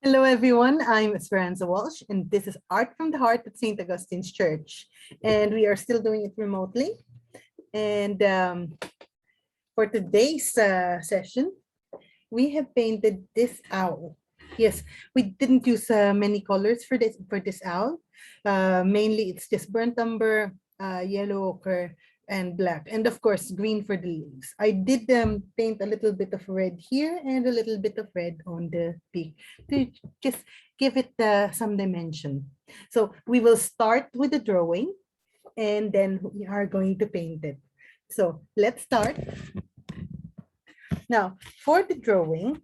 Hello, everyone. I'm Esperanza Walsh, and this is Art from the Heart at St. Augustine's Church. And we are still doing it remotely. And for today's session, we have painted this owl. Yes, we didn't use many colors for this owl. Mainly, it's just burnt umber, yellow ochre, and black, and of course green for the leaves. I did paint a little bit of red here and a little bit of red on the peak to just give it some dimension. So we will start with the drawing and then we are going to paint it. So let's start. Now for the drawing,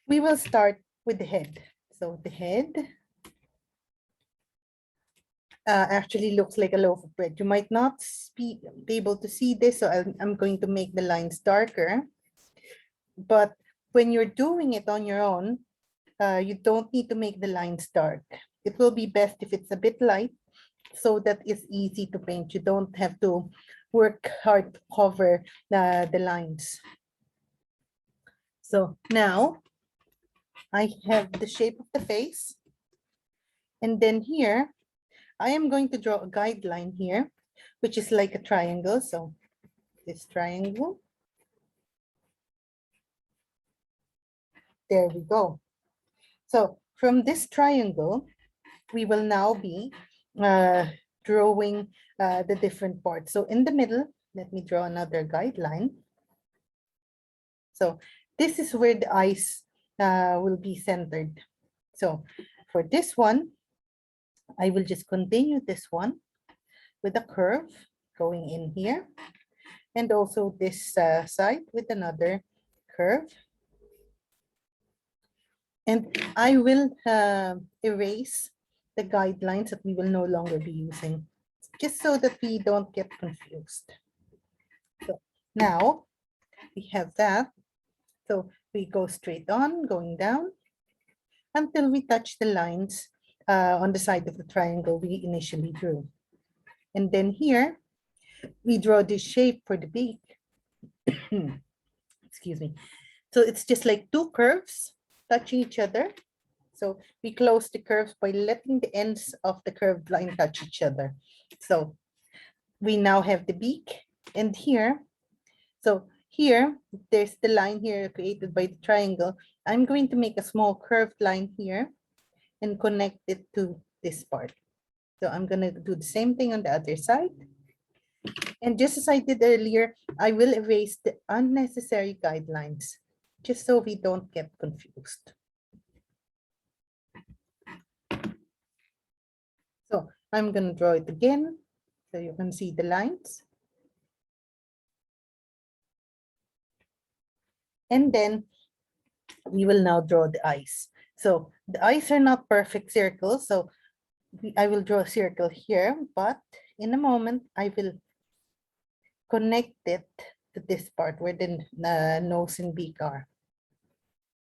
we will start with the head. So the head actually looks like a loaf of bread. You might not be able to see this, so I'm going to make the lines darker. But when you're doing it on your own, you don't need to make the lines dark. It will be best if it's a bit light so that it's easy to paint. You don't have to work hard to cover the lines. So now I have the shape of the face. And then here, I am going to draw a guideline here, which is like a triangle. So this triangle. There we go. So from this triangle, we will now be drawing the different parts. So in the middle, let me draw another guideline. So this is where the eyes will be centered. So for this one, I will just continue this one with a curve going in here, and also this side with another curve. And I will erase the guidelines that we will no longer be using, just so that we don't get confused. So now we have that. So we go straight on, going down, until we touch the lines on the side of the triangle we initially drew. And then here, we draw this shape for the beak. Excuse me. So it's just like two curves touching each other. So we close the curves by letting the ends of the curved line touch each other. So we now have the beak, and here, so here, there's the line here created by the triangle. I'm going to make a small curved line here and connect it to this part. So I'm going to do the same thing on the other side. And just as I did earlier, I will erase the unnecessary guidelines, just so we don't get confused. So I'm going to draw it again, so you can see the lines. And then we will now draw the eyes. So the eyes are not perfect circles, so I will draw a circle here, but in a moment I will connect it to this part where the nose and beak are.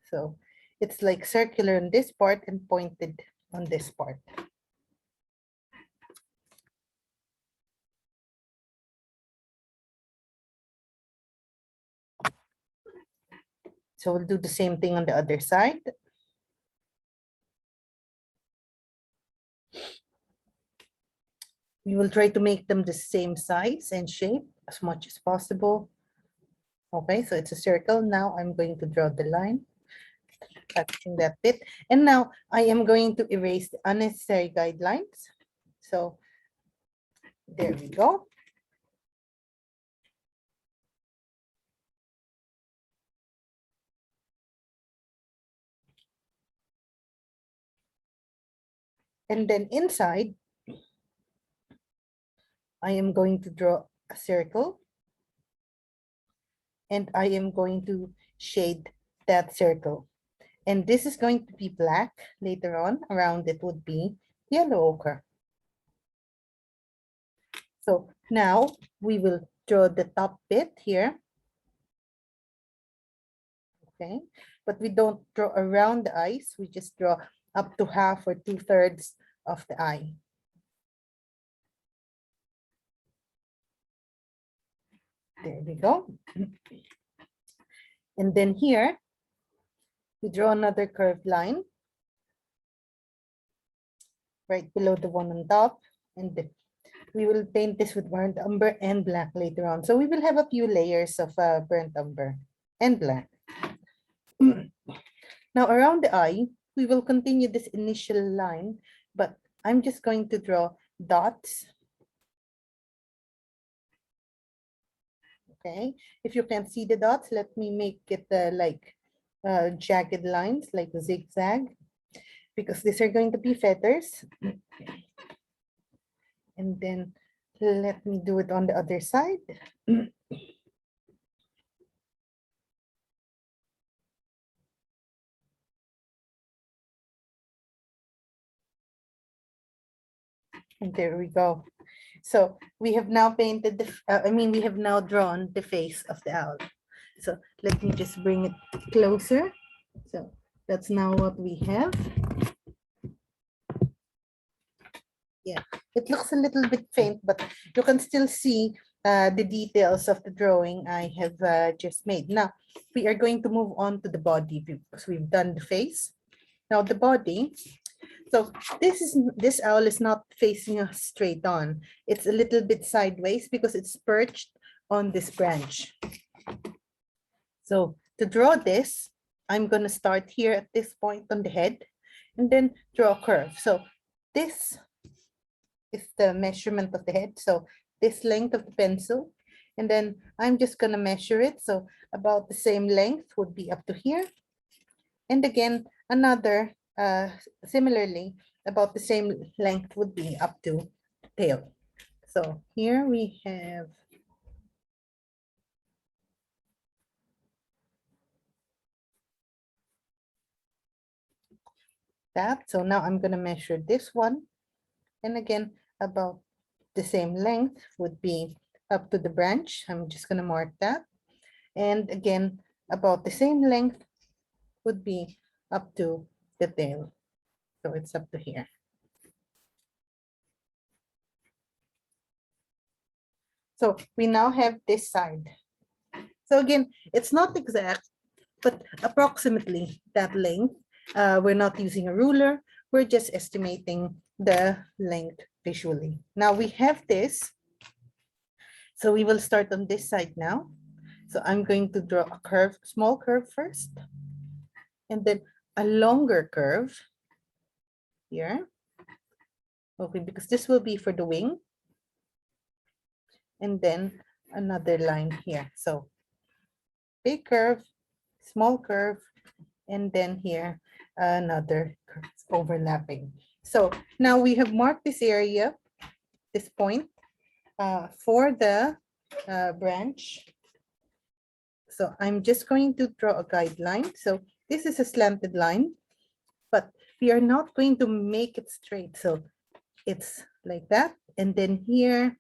So it's like circular on this part and pointed on this part. So we'll do the same thing on the other side. We will try to make them the same size and shape as much as possible. Okay, so it's a circle. Now I'm going to draw the line, touching that bit. And now I am going to erase the unnecessary guidelines. So there we go. And then inside, I am going to draw a circle. And I am going to shade that circle. And this is going to be black. Later on, around it would be yellow ochre. So now we will draw the top bit here. Okay, but we don't draw around the eyes. We just draw up to half or 2/3 of the eye. There we go. And then here, We draw another curved line right below the one on top, and we will paint this with burnt umber and black later on. So we will have a few layers of burnt umber and black. Now around the eye, we will continue this initial line, but I'm just going to draw dots. Okay, if you can't see the dots, let me make it like jagged lines, like a zigzag, because these are going to be feathers. And then let me do it on the other side. And there we go. So we have now painted the, we have now drawn the face of the owl. So let me just bring it closer. So that's now what we have. Yeah, it looks a little bit faint, but you can still see the details of the drawing I have just made. Now, we are going to move on to the body because we've done the face. Now the body, so this owl is not facing us straight on. It's a little bit sideways because it's perched on this branch. So to draw this, I'm going to start here at this point on the head and then draw a curve. So this is the measurement of the head. So this length of the pencil, and then I'm just going to measure it. So about the same length would be up to here. And again, another similarly about the same length would be up to tail. So here we have that. So now I'm going to measure this one. And again, about the same length would be up to the branch. I'm just going to mark that. And again, about the same length would be up to the tail. So it's up to here. So we now have this side. So again, it's not exact, but approximately that length. We're not using a ruler. We're just estimating the length visually. Now we have this. So we will start on this side now. So I'm going to draw a curve, small curve first, and then a longer curve here. Okay, because this will be for the wing. And then another line here. So big curve, small curve, and then here another curve overlapping. So now we have marked this area, this point for the branch. So I'm just going to draw a guideline. So this is a slanted line, but we are not going to make it straight. So it's like that. And then here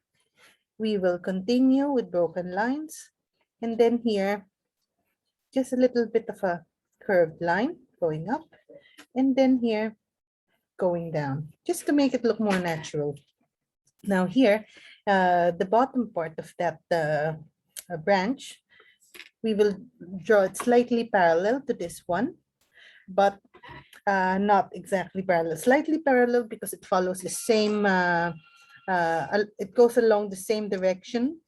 we will continue with broken lines. And then here, just a little bit of a curved line going up. And then here, going down, just to make it look more natural. Now here, the bottom part of that branch, we will draw it slightly parallel to this one, but not exactly parallel, slightly parallel because it follows the same, it goes along the same direction.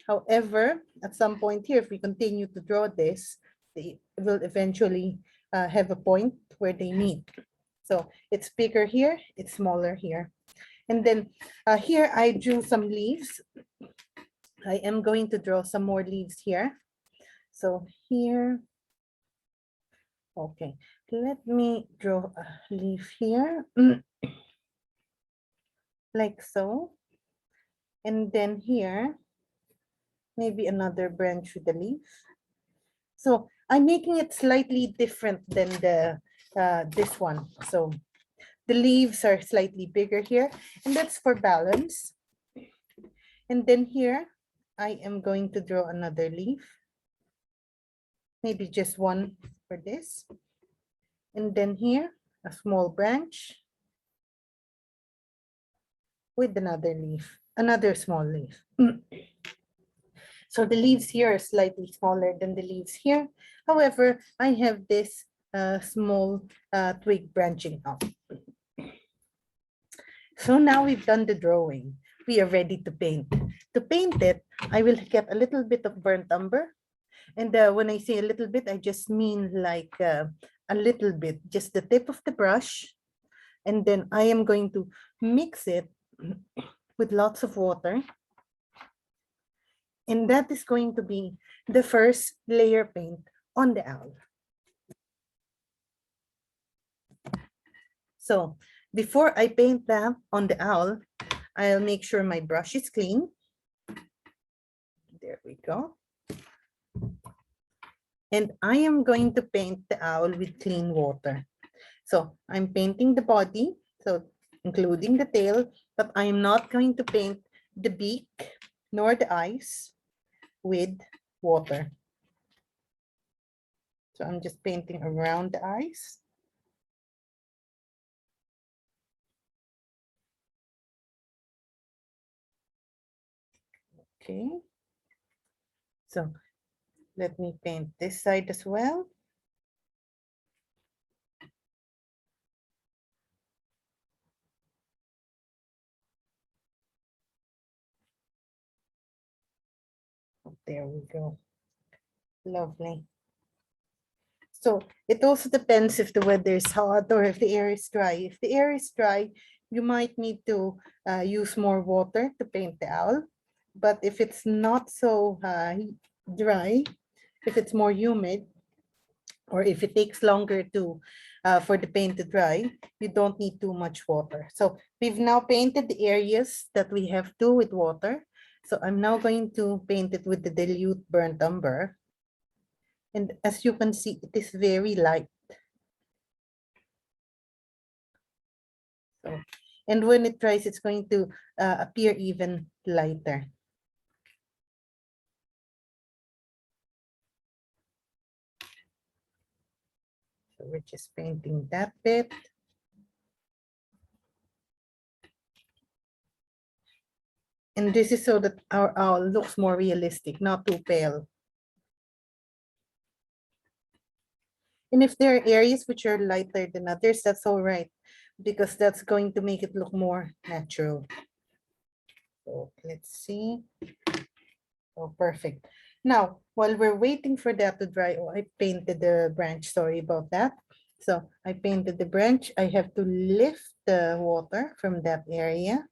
However, at some point here, if we continue to draw this, they will eventually have a point where they meet. So it's bigger here, it's smaller here. And then here I drew some leaves. I am going to draw some more leaves here. So here, okay, let me draw a leaf here, like so. And then here, maybe another branch with the leaf. So I'm making it slightly different than the this one. So the leaves are slightly bigger here, and that's for balance. And then here, I am going to draw another leaf. Maybe just one for this. And then here, a small branch with another leaf, another small leaf. So the leaves here are slightly smaller than the leaves here. However, I have this small twig branching out. So now we've done the drawing. We are ready to paint. To paint it, I will get a little bit of burnt umber. And when I say a little bit, I just mean like a little bit, just the tip of the brush. And then I am going to mix it with lots of water. And that is going to be the first layer paint on the owl. So before I paint that on the owl, I'll make sure my brush is clean. There we go. And I am going to paint the owl with clean water. So I'm painting the body, so including the tail, but I am not going to paint the beak nor the eyes with water. So I'm just painting around the eyes. Okay. So let me paint this side as well. There we go. Lovely. So it also depends if the weather is hot or if the air is dry. If the air is dry, you might need to use more water to paint the owl. But if it's not so dry, if it's more humid, or if it takes longer to for the paint to dry, you don't need too much water. So we've now painted the areas that we have to with water. So I'm now going to paint it with the dilute burnt umber. And as you can see, it is very light. So, and when it dries, it's going to appear even lighter. So we're just painting that bit. And this is so that our owl looks more realistic, not too pale. And if there are areas which are lighter than others, that's all right, because that's going to make it look more natural. So let's see. Oh, perfect. Now, while we're waiting for that to dry, oh, I painted the branch, sorry about that. So I painted the branch. I have to lift the water from that area,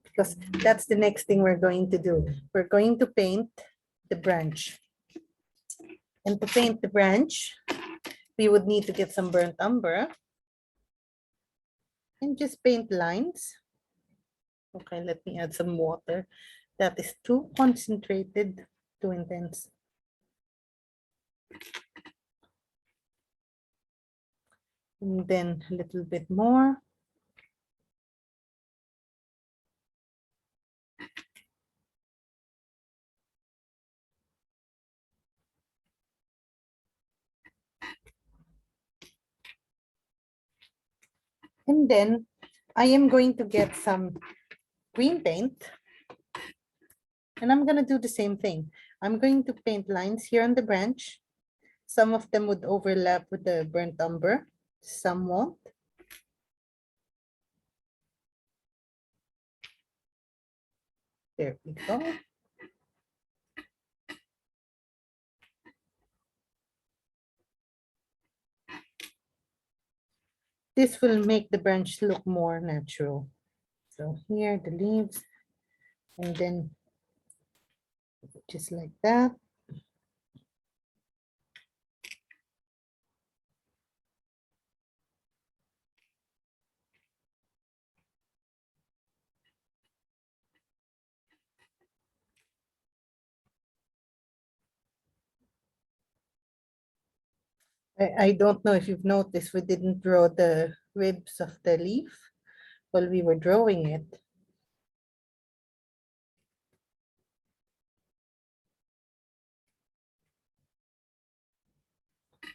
because that's the next thing we're going to do. We're going to paint the branch. And to paint the branch, we would need to get some burnt umber and just paint lines. Okay, let me add some water. That is too concentrated, too intense. And then a little bit more. And then I am going to get some green paint. And I'm going to do the same thing. I'm going to paint lines here on the branch. Some of them would overlap with the burnt umber. Some won't. There we go. This will make the branch look more natural. So here, the leaves, and then just like that. I don't know if you've noticed, we didn't draw the ribs of the leaf while we were drawing it.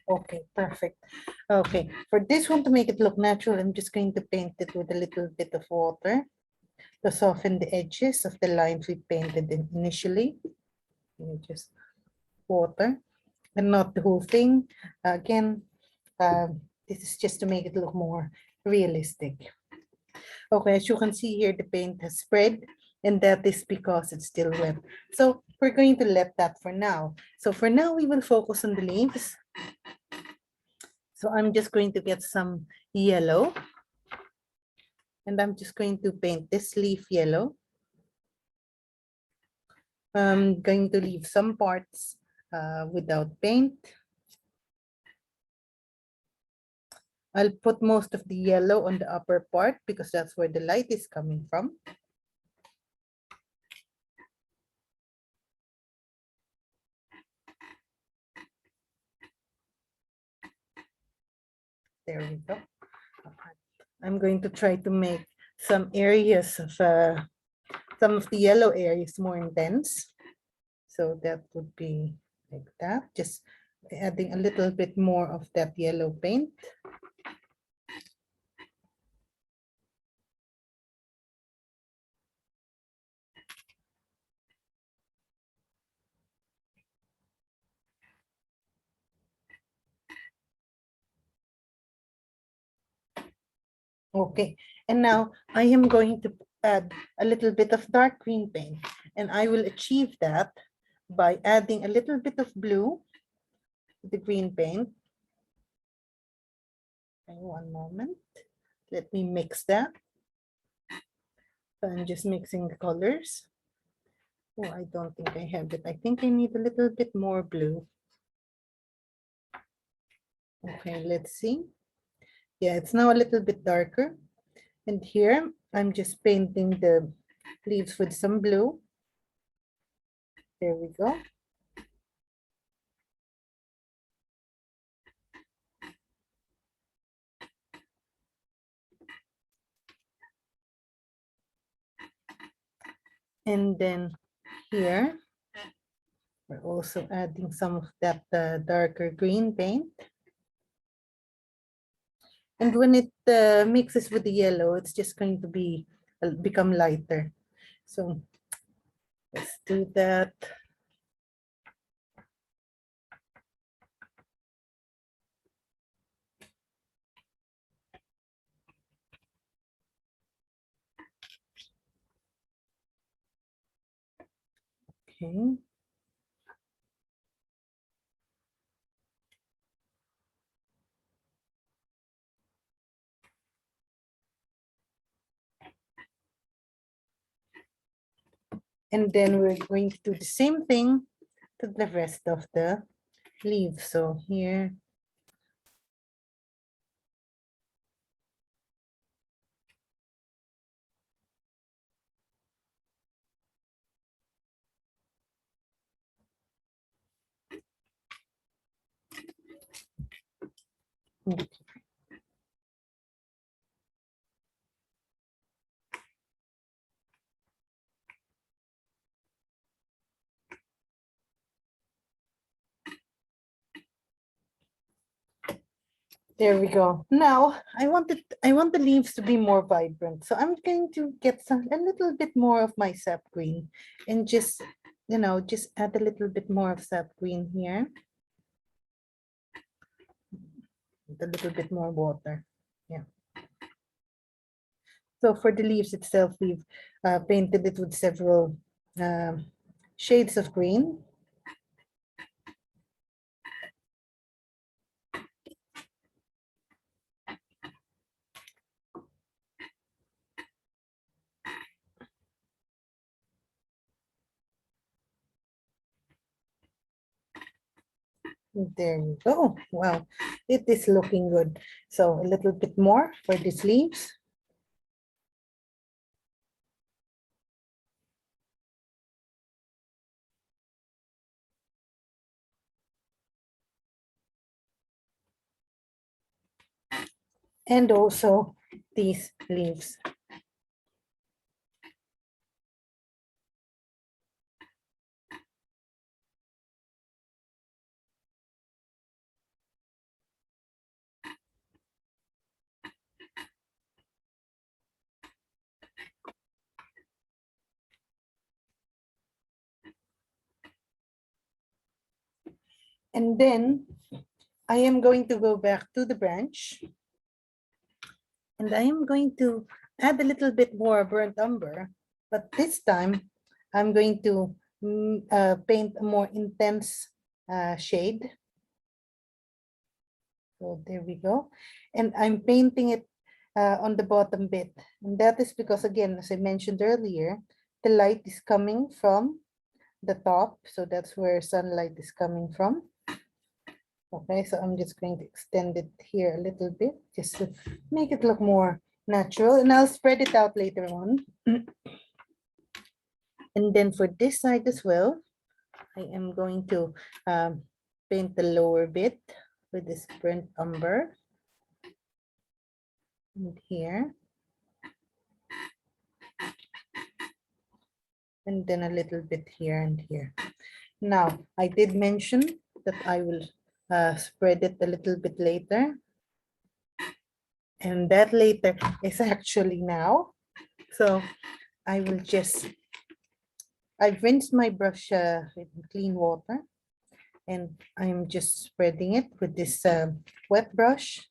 Okay, perfect. Okay, for this one to make it look natural, I'm just going to paint it with a little bit of water to soften the edges of the lines we painted initially. Just water. and not the whole thing. Again, this is just to make it look more realistic. Okay, as you can see here, the paint has spread, and that is because it's still wet. So we're going to let that for now. So for now, we will focus on the leaves. So I'm just going to get some yellow, and I'm just going to paint this leaf yellow. I'm going to leave some parts without paint. I'll put most of the yellow on the upper part because that's where the light is coming from. There we go. I'm going to try to make some areas of some of the yellow areas more intense. So that would be like that, just adding a little bit more of that yellow paint. Okay, and now I am going to add a little bit of dark green paint, and I will achieve that by adding a little bit of blue to the green paint. Okay, one moment. Let me mix that. So I'm just mixing the colors. Oh, I don't think I have it. I think I need a little bit more blue. Okay, let's see. Yeah, it's now a little bit darker. And here, I'm just painting the leaves with some blue. There we go. And then here, we're also adding some of that darker green paint. And when it mixes with the yellow, it's just going to be become lighter. So let's do that. Okay. And then we're going to do the same thing to the rest of the leaves. So here, there we go. Now I want the leaves to be more vibrant. So I'm going to get a little bit more of my sap green and just, just add a little bit more of sap green here. A little bit more water. Yeah. So for the leaves itself, we've painted it with several shades of green. There you go. Wow, it is looking good. So a little bit more for these leaves. And also these leaves. And then I am going to go back to the branch, and I am going to add a little bit more burnt umber, but this time I'm going to paint a more intense shade. So there we go. And I'm painting it on the bottom bit. And that is because, again, as I mentioned earlier, the light is coming from the top. So that's where sunlight is coming from. Okay, so I'm just going to extend it here a little bit just to make it look more natural. And I'll spread it out later on. And then for this side as well, I am going to paint the lower bit with this burnt umber. And here. And then a little bit here and here. Now, I did mention that I will spread it a little bit later. And that later is actually now. So I will just, I've rinsed my brush with clean water. And I'm just spreading it with this wet brush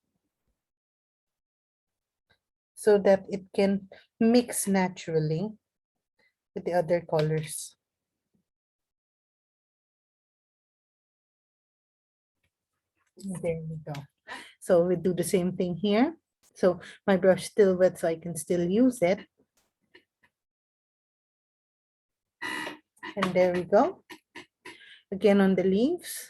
so that it can mix naturally with the other colors. There we go. So we do the same thing here. So my brush still wet, so I can still use it. And there we go. Again on the leaves.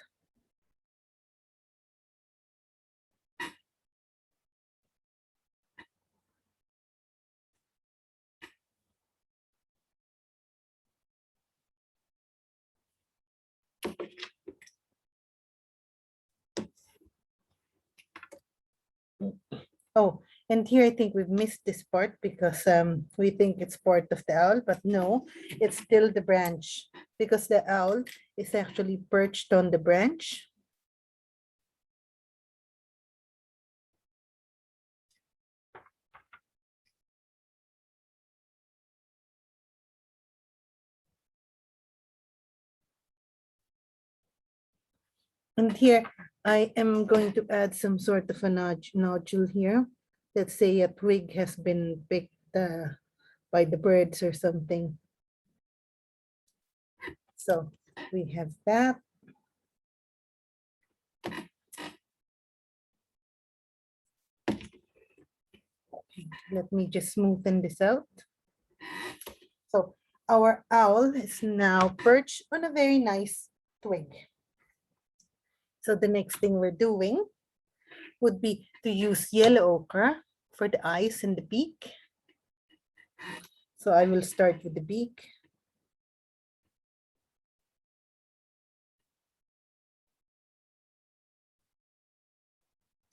Oh, and here I think we've missed this part because we think it's part of the owl, but no, it's still the branch because the owl is actually perched on the branch. And here I am going to add some sort of a nodule here. Let's say a twig has been picked by the birds or something. So we have that. Okay, let me just smoothen this out. So our owl is now perched on a very nice twig. So the next thing we're doing would be to use yellow ochre for the eyes and the beak. So I will start with the beak.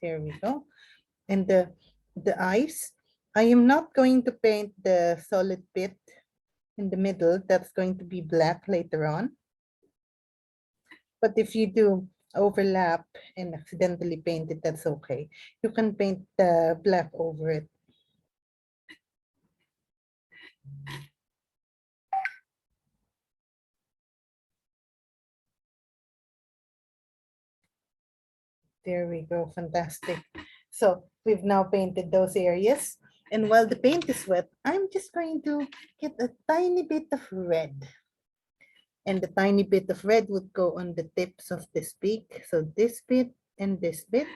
There we go. And the eyes, I am not going to paint the solid bit in the middle. That's going to be black later on. But if you do overlap and accidentally paint it, that's okay. You can paint the black over it. There we go, fantastic. So we've now painted those areas. And while the paint is wet, I'm just going to get a tiny bit of red. And the tiny bit of red would go on the tips of this beak. So this bit and this bit.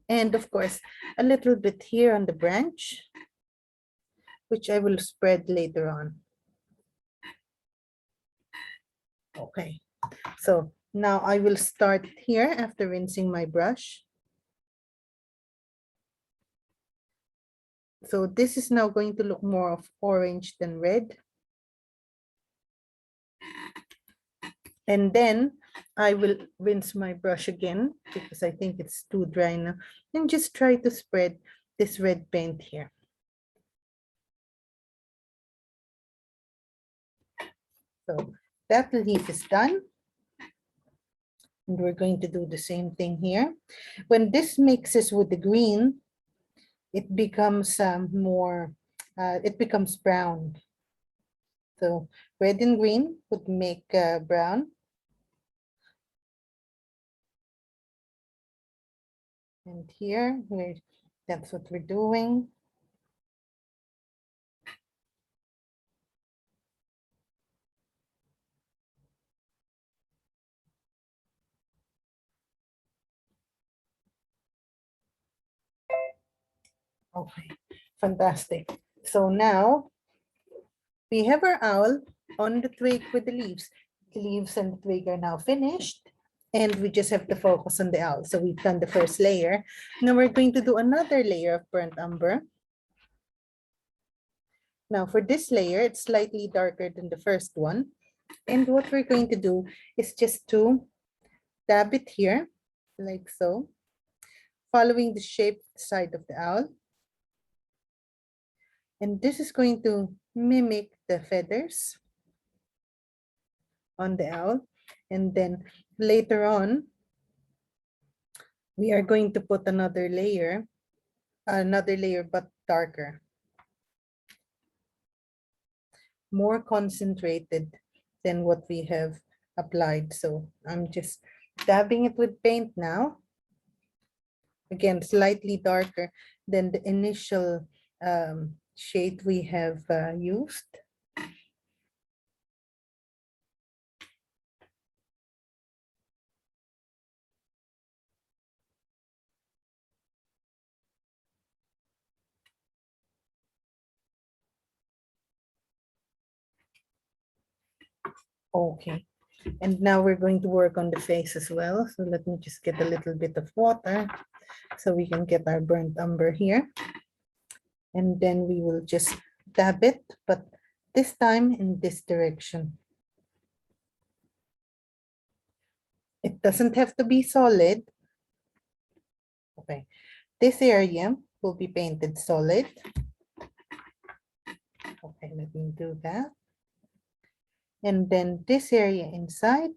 And of course, a little bit here on the branch, which I will spread later on. Okay, so now I will start here after rinsing my brush. So this is now going to look more of orange than red. And then I will rinse my brush again because I think it's too dry now. And just try to spread this red paint here. So that leaf is done. And we're going to do the same thing here. When this mixes with the green, it becomes it becomes brown. So red and green would make brown. And here, that's what we're doing. Okay, fantastic. So now we have our owl on the twig with the leaves. The leaves and the twig are now finished. And we just have to focus on the owl. So we've done the first layer. Now we're going to do another layer of burnt umber. Now for this layer, it's slightly darker than the first one. And what we're going to do is just to dab it here, like so, following the shape side of the owl. And this is going to mimic the feathers on the owl. And then later on, we are going to put another layer but darker, more concentrated than what we have applied. So I'm just dabbing it with paint now. Again, slightly darker than the initial shade we have used. Okay, and now we're going to work on the face as well. So let me just get a little bit of water so we can get our burnt umber here. And then we will just dab it, but this time in this direction. It doesn't have to be solid. Okay, this area will be painted solid. Okay, let me do that. And then this area inside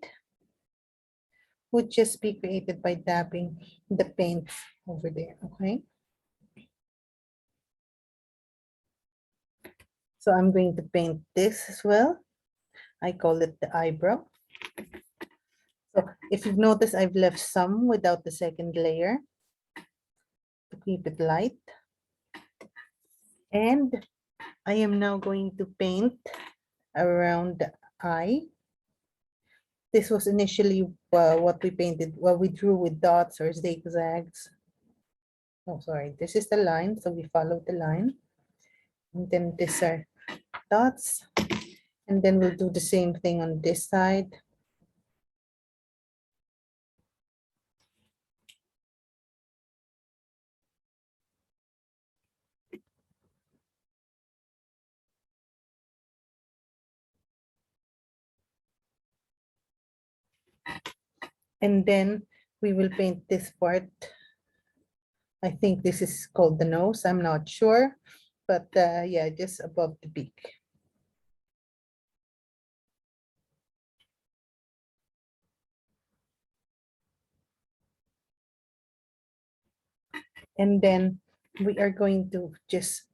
would just be created by dabbing the paint over there, okay? So I'm going to paint this as well. I call it the eyebrow. So if you've noticed, I've left some without the second layer to keep it light. And I am now going to paint around the eye. This was initially what we painted, what we drew with dots or zigzags. Oh, sorry, this is the line, so we follow the line. And then these are dots. And then we'll do the same thing on this side. And then we will paint this part. I think this is called the nose. I'm not sure, but yeah, just above the beak. And then we are going to just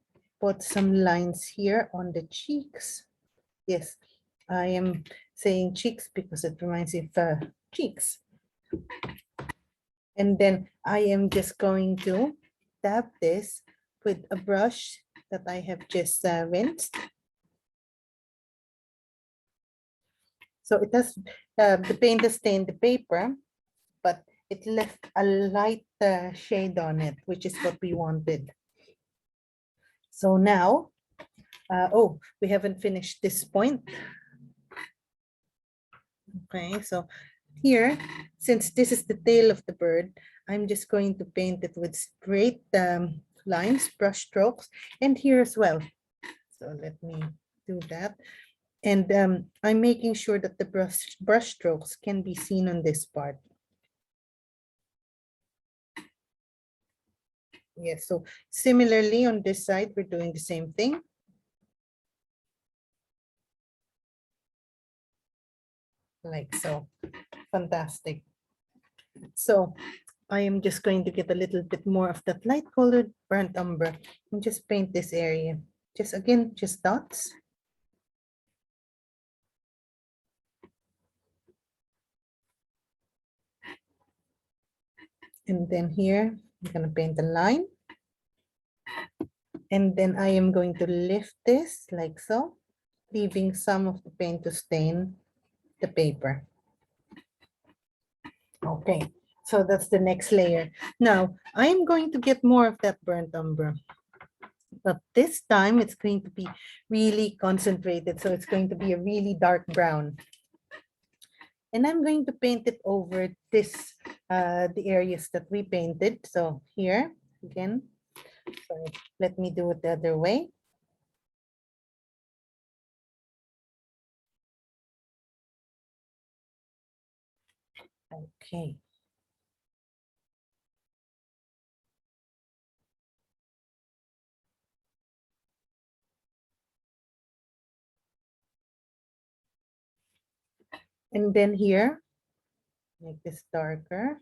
put some lines here on the cheeks. Yes, I am saying cheeks because it reminds me of cheeks. And then I am just going to dab this with a brush that I have just rinsed. So it has, the paint has stained the paper, but it left a light shade on it, which is what we wanted. So now, oh, we haven't finished this point. Okay, so here, since this is the tail of the bird, I'm just going to paint it with straight lines, brush strokes, and here as well. So let me do that. And I'm making sure that the brush strokes can be seen on this part. Yes, so similarly on this side, we're doing the same thing. Like so. Fantastic. So I am just going to get a little bit more of that light colored burnt umber and just paint this area. Just again, just dots. And then here, I'm gonna paint a line. And then I am going to lift this like so, leaving some of the paint to stain the paper. Okay, so that's the next layer. Now, I'm going to get more of that burnt umber, but this time it's going to be really concentrated. So it's going to be a really dark brown. And I'm going to paint it over this, the areas that we painted. So here, again, sorry, let me do it the other way. Okay. And then here, make this darker.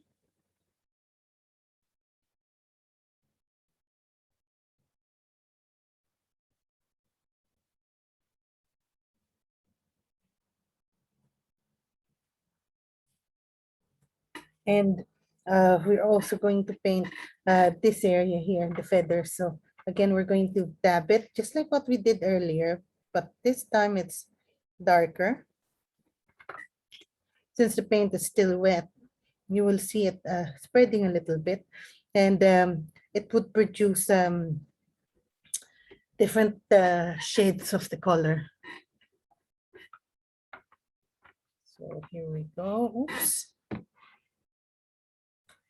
And we're also going to paint this area here, the feathers. So again, we're going to dab it just like what we did earlier, but this time it's darker. Since the paint is still wet, you will see it spreading a little bit, and it would produce different shades of the color. So here we go. Oops. I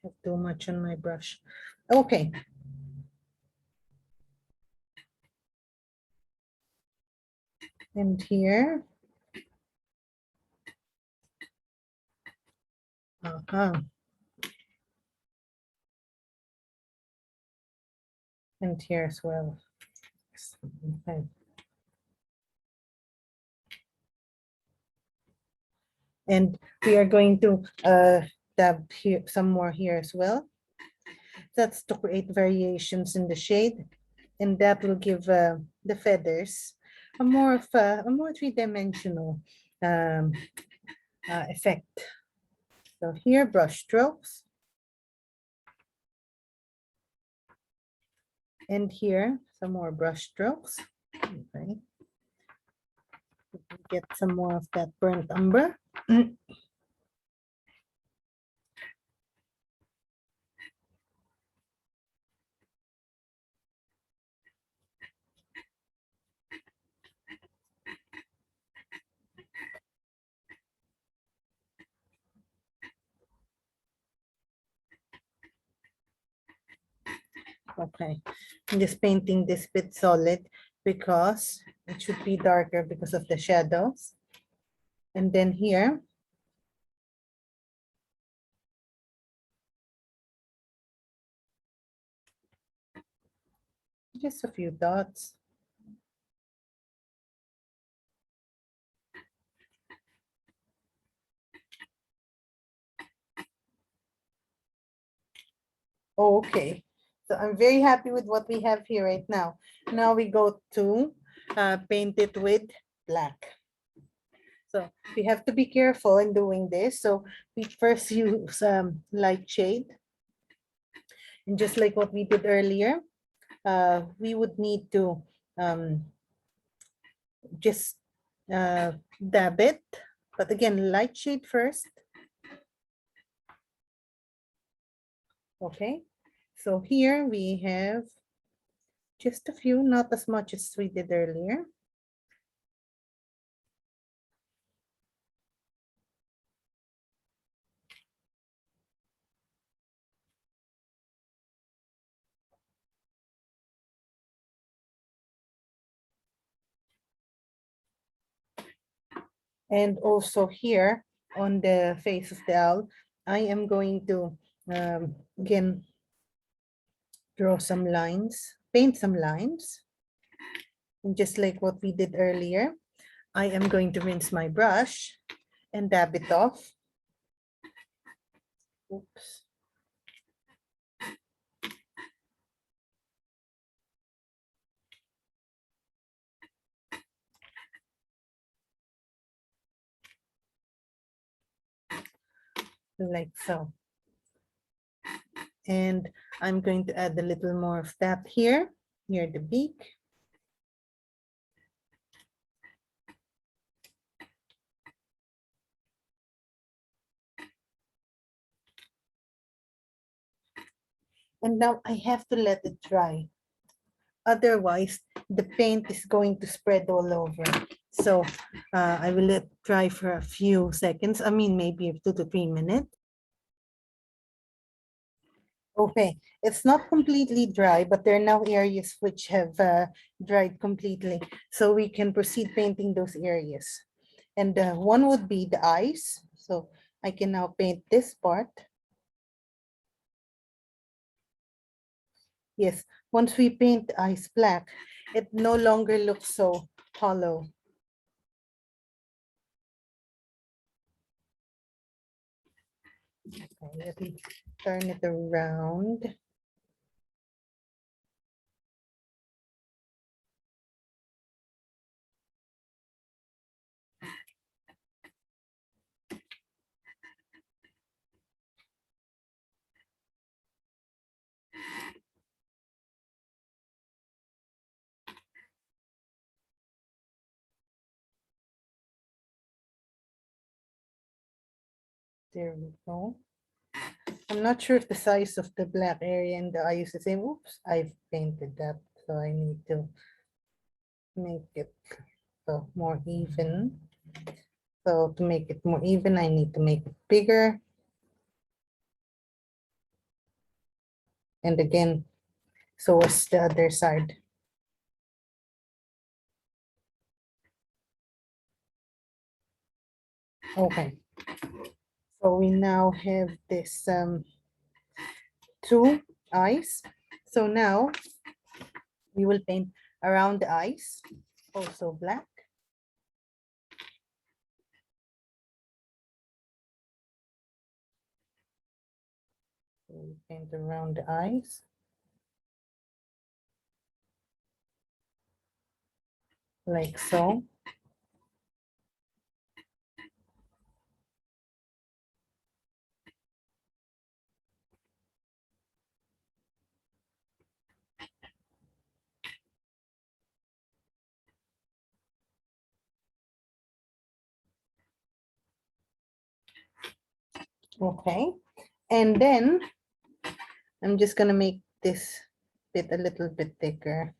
have too much on my brush. Okay. And here. And here as well. Okay. And we are going to dab here some more here as well. That's to create variations in the shade, and that will give the feathers a more three-dimensional effect. So here, brush strokes, and here some more brush strokes. Okay, get some more of that burnt umber. Okay, I'm just painting this bit solid because it should be darker because of the shadows. And then here, just a few dots. Okay, so I'm very happy with what we have here right now. Now we go to paint it with black. So we have to be careful in doing this. So we first use light shade. And just like what we did earlier, we would need to just dab it. But again, light shade first. Okay, so here we have just a few, not as much as we did earlier. And also here on the face of the owl, I am going to, again, draw some lines, paint some lines. And just like what we did earlier, I am going to rinse my brush and dab it off. Oops. Like so. And I'm going to add a little more of that here, near the beak. And now I have to let it dry. Otherwise, the paint is going to spread all over. So I will let it dry for a few seconds. I mean, maybe 2 to 3 minutes. Okay, it's not completely dry, but there are now areas which have dried completely. So we can proceed painting those areas. And one would be the eyes. So I can now paint this part. Yes, once we paint the eyes black, it no longer looks so hollow. Okay, let me turn it around. There we go. I'm not sure if the size of the black area in the eye is the same. Oops, I've painted that, so I need to make it more even. So to make it more even, I need to make it bigger. And again, so is the other side. Okay. So we now have this 2 eyes. So now we will paint around the eyes, also black. So we paint around the eyes. Like so. Okay. And then I'm just gonna make this bit a little bit thicker.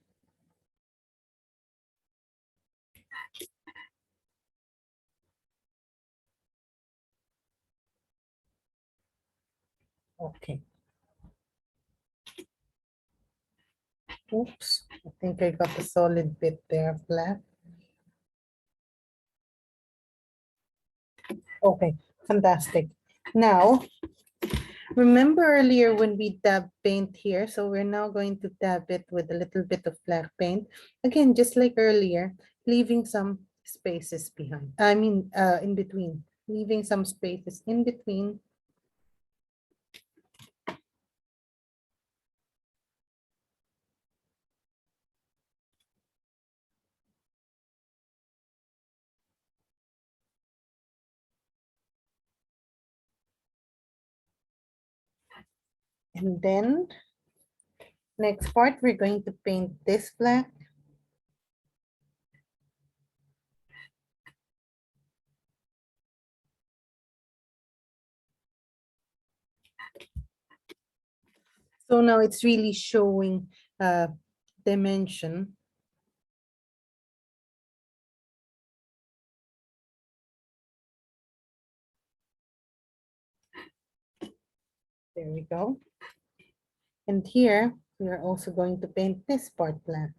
Okay. Oops, I think I got a solid bit there, black. Okay, fantastic. Now, remember earlier when we dab paint here, so we're now going to dab it with a little bit of black paint. Again, just like earlier, leaving some spaces behind. I mean, in between, leaving some spaces in between. And then next part, we're going to paint this black. So now it's really showing dimension. There we go. And here, we are also going to paint this part black.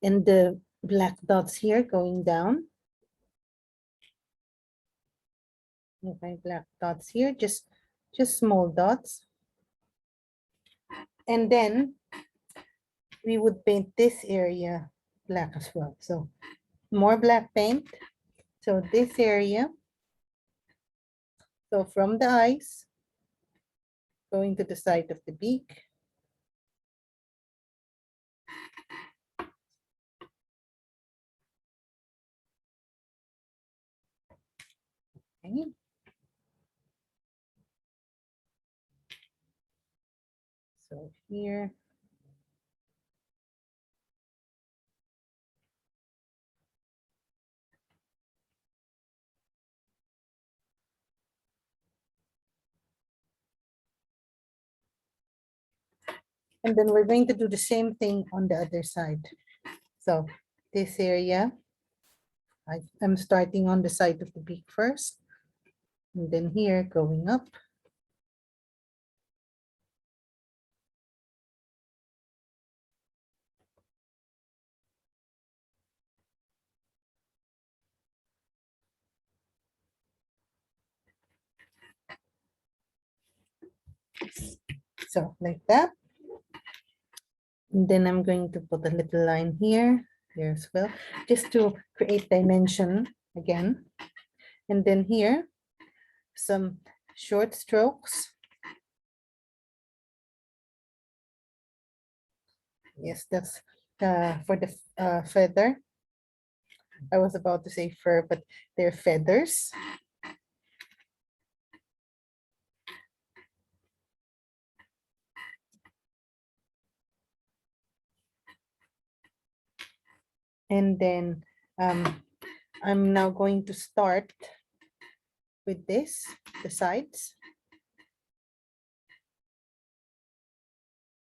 And the black dots here going down. Okay, black dots here, just small dots. And then we would paint this area black as well. So more black paint. So this area, so from the eyes, going to the side of the beak. Okay. So here. And then we're going to do the same thing on the other side. So this area, I'm starting on the side of the beak first. And then here going up. So like that. And then I'm going to put a little line here as well, just to create dimension again. And then here, some short strokes. Yes, that's for the feather. I was about to say fur, but they're feathers. And then I'm now going to start with this, the sides.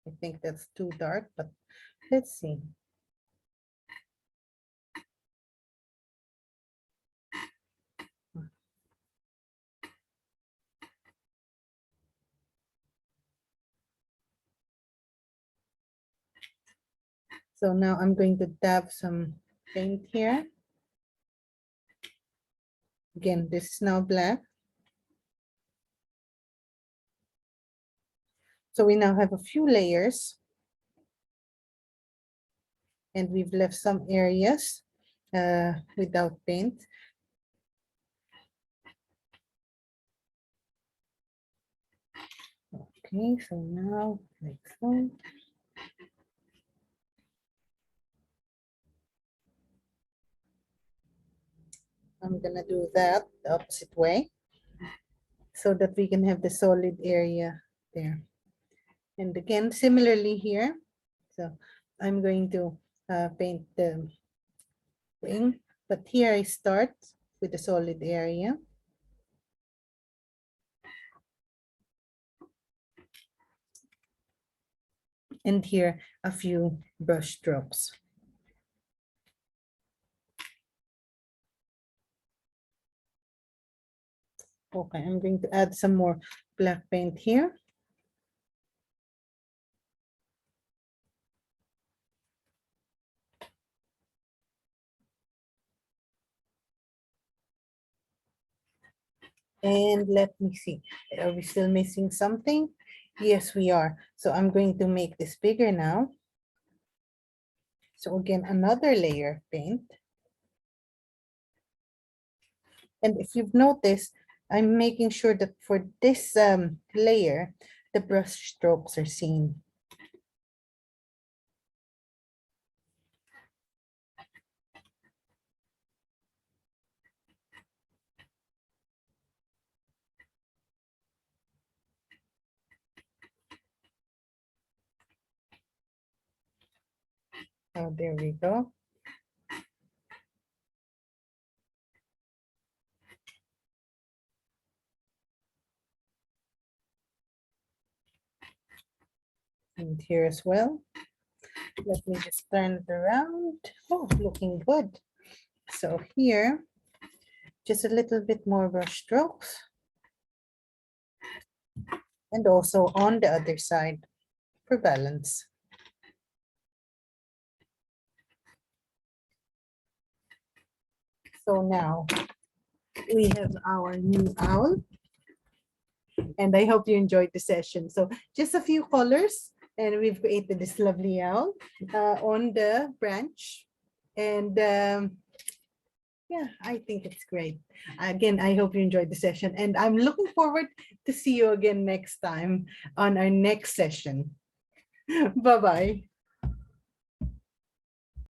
I think that's too dark, but let's see. So now I'm going to dab some paint here. Again, this is now black. So we now have a few layers. And we've left some areas without paint. Okay, so now like so. I'm gonna do that the opposite way so that we can have the solid area there. And again, similarly here. So I'm going to paint the wing, but here I start with the solid area. And here a few brush strokes. Okay, I'm going to add some more black paint here. And let me see, are we still missing something? Yes, we are. So I'm going to make this bigger now. So again, another layer of paint. And if you've noticed, I'm making sure that for this layer, the brush strokes are seen. Oh, there we go. And here as well. Let me just turn it around. Oh, looking good. So here, just a little bit more brush strokes. And also on the other side for balance. So now we have our new owl. And I hope you enjoyed the session. So just a few colors and we've created this lovely owl on the branch. And yeah, I think it's great. Again, I hope you enjoyed the session, and I'm looking forward to see you again next time on our next session. Bye-bye.